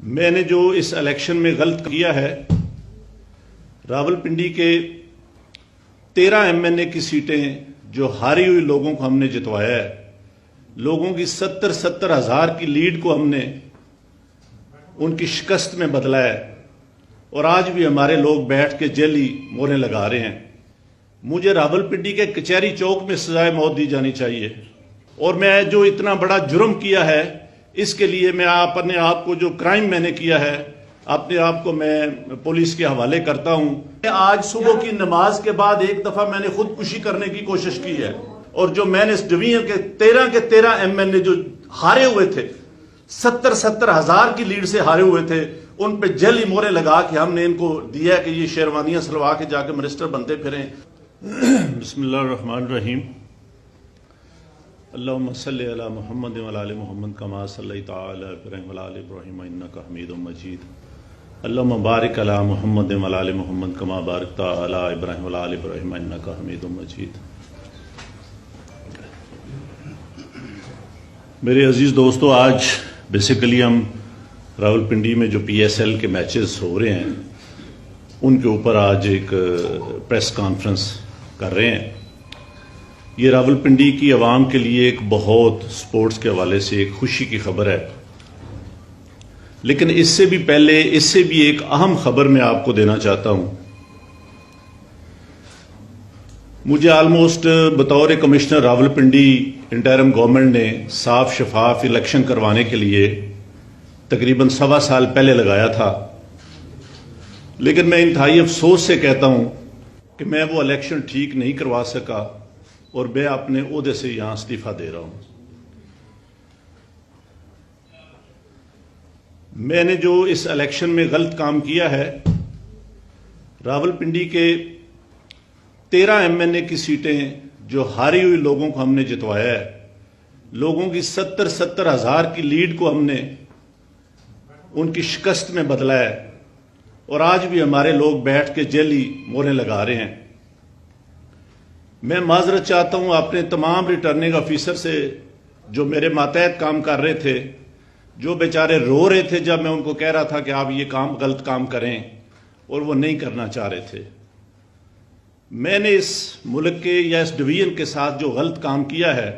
میں نے جو اس الیکشن میں غلط کیا ہے، راولپنڈی کے 13 MNA کی سیٹیں جو ہاری ہوئی لوگوں کو ہم نے جتوایا ہے، لوگوں کی 70 ہزار کی لیڈ کو ہم نے ان کی شکست میں بدلا ہے، اور آج بھی ہمارے لوگ بیٹھ کے جیلی موریں لگا رہے ہیں۔ مجھے راولپنڈی کے کچہری چوک میں سزائے موت دی جانی چاہیے، اور میں جو اتنا بڑا جرم کیا ہے اس کے لیے میں اپنے آپ کو، جو کرائم میں نے کیا ہے، اپنے آپ کو میں پولیس کے حوالے کرتا ہوں۔ آج صبح کی نماز کے بعد ایک دفعہ میں نے خودکشی کرنے کی کوشش کی ہے، اور جو میں نے اس ڈویژن کے 13 MNA جو ہارے ہوئے تھے، 70 ہزار کی لیڈ سے ہارے ہوئے تھے، ان پہ جیلی مورے لگا کے ہم نے ان کو دیا کہ یہ شیروانیاں سلوا کے جا کے منسٹر بنتے پھریں۔ بسم اللہ الرحمن الرحیم۔ اللہم صلی علی محمد وعلی آل محمد کما صلیت علی ابراہیم وعلی آل ابراہیم انک حمید مجید۔ اللہم بارک علی محمد وعلی آل محمد کما بارکت علی ابراہیم وعلی آل ابراہیم انک حمید مجید۔ میرے عزیز دوستو، آج بیسیکلی ہم راولپنڈی میں جو PSL کے میچز ہو رہے ہیں ان کے اوپر آج ایک پریس کانفرنس کر رہے ہیں۔ یہ راولپنڈی کی عوام کے لیے ایک بہت سپورٹس کے حوالے سے ایک خوشی کی خبر ہے، لیکن اس سے بھی پہلے، اس سے بھی ایک اہم خبر میں آپ کو دینا چاہتا ہوں۔ مجھے آلموسٹ بطور کمشنر راولپنڈی انٹرم گورنمنٹ نے صاف شفاف الیکشن کروانے کے لیے تقریباً 1.25 سال پہلے لگایا تھا، لیکن میں انتہائی افسوس سے کہتا ہوں کہ میں وہ الیکشن ٹھیک نہیں کروا سکا، اور میں اپنے عہدے سے یہاں استعفیٰ دے رہا ہوں۔ میں نے جو اس الیکشن میں غلط کام کیا ہے، راولپنڈی کے 13 MNA کی سیٹیں جو ہاری ہوئی لوگوں کو ہم نے جتوایا ہے، لوگوں کی 70 ہزار کی لیڈ کو ہم نے ان کی شکست میں بدلا ہے، اور آج بھی ہمارے لوگ بیٹھ کے جیلی موریں لگا رہے ہیں۔ میں معذرت چاہتا ہوں اپنے تمام ریٹرننگ آفیسر سے جو میرے ماتحت کام کر رہے تھے، جو بیچارے رو رہے تھے جب میں ان کو کہہ رہا تھا کہ آپ یہ غلط کام کریں، اور وہ نہیں کرنا چاہ رہے تھے۔ میں نے اس ملک کے یا اس ڈویژن کے ساتھ جو غلط کام کیا ہے،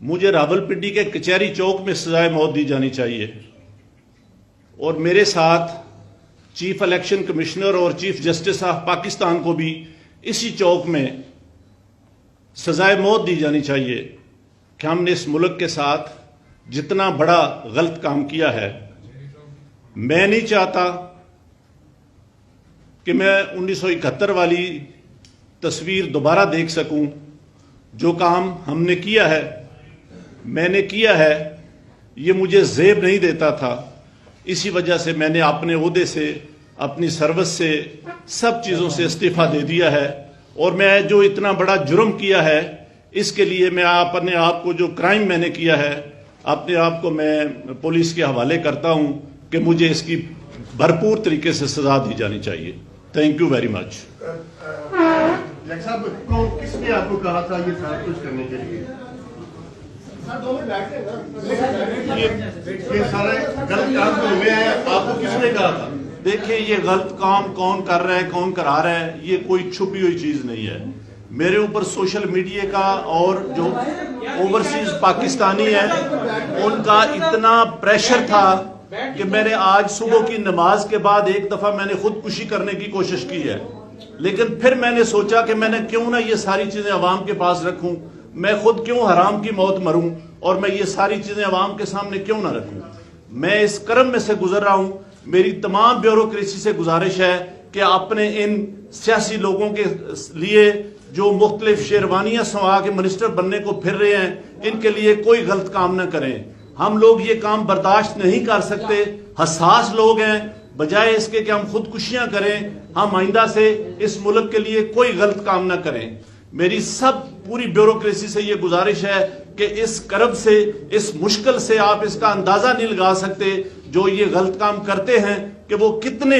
مجھے راولپنڈی کے کچہری چوک میں سزائے موت دی جانی چاہیے، اور میرے ساتھ چیف الیکشن کمشنر اور چیف جسٹس آف پاکستان کو بھی اسی چوک میں سزائے موت دی جانی چاہیے کہ ہم نے اس ملک کے ساتھ جتنا بڑا غلط کام کیا ہے۔ میں نہیں چاہتا کہ میں 1971 والی تصویر دوبارہ دیکھ سکوں۔ جو کام ہم نے کیا ہے، میں نے کیا ہے، یہ مجھے زیب نہیں دیتا تھا، اسی وجہ سے میں نے اپنے عہدے سے، اپنی سروس سے، سب چیزوں سے استعفیٰ دے دیا ہے، اور میں جو اتنا بڑا جرم کیا ہے اس کے لیے میں اپنے آپ کو، جو کرائم میں نے کیا ہے، اپنے آپ کو میں پولیس کے حوالے کرتا ہوں کہ مجھے اس کی بھرپور طریقے سے سزا دی جانی چاہیے۔ Thank you very much. کس نے آپ کو کہا تھا یہ سارا کچھ کرنے کے لیے؟ یہ سارے غلط کام جو ہوئے ہیں، آپ کو کس نے کہا تھا؟ دیکھیں، یہ غلط کام کون کر رہا ہے، کون کرا رہا ہے، یہ کوئی چھپی ہوئی چیز نہیں ہے۔ میرے اوپر سوشل میڈیا کا اور جو اوورسیز پاکستانی ہیں ان کا اتنا پریشر تھا کہ میں نے آج صبح کی نماز کے بعد ایک دفعہ میں نے خودکشی کرنے کی کوشش کی ہے، لیکن پھر میں نے سوچا کہ میں نے کیوں نہ یہ ساری چیزیں عوام کے پاس رکھوں، میں خود کیوں حرام کی موت مروں، اور میں یہ ساری چیزیں عوام کے سامنے کیوں نہ رکھوں۔ میں اس کرم میں سے گزر رہا ہوں۔ میری تمام بیوروکریسی سے گزارش ہے کہ اپنے ان سیاسی لوگوں کے لیے جو مختلف شیروانیاں سنوا کے منسٹر بننے کو پھر رہے ہیں، ان کے لیے کوئی غلط کام نہ کریں۔ ہم لوگ یہ کام برداشت نہیں کر سکتے، حساس لوگ ہیں۔ بجائے اس کے کہ ہم خودکشیاں کریں، ہم آئندہ سے اس ملک کے لیے کوئی غلط کام نہ کریں۔ میری پوری بیوروکریسی سے یہ گزارش ہے کہ اس کرب سے، اس مشکل سے آپ اس کا اندازہ نہیں لگا سکتے جو یہ غلط کام کرتے ہیں کہ وہ کتنے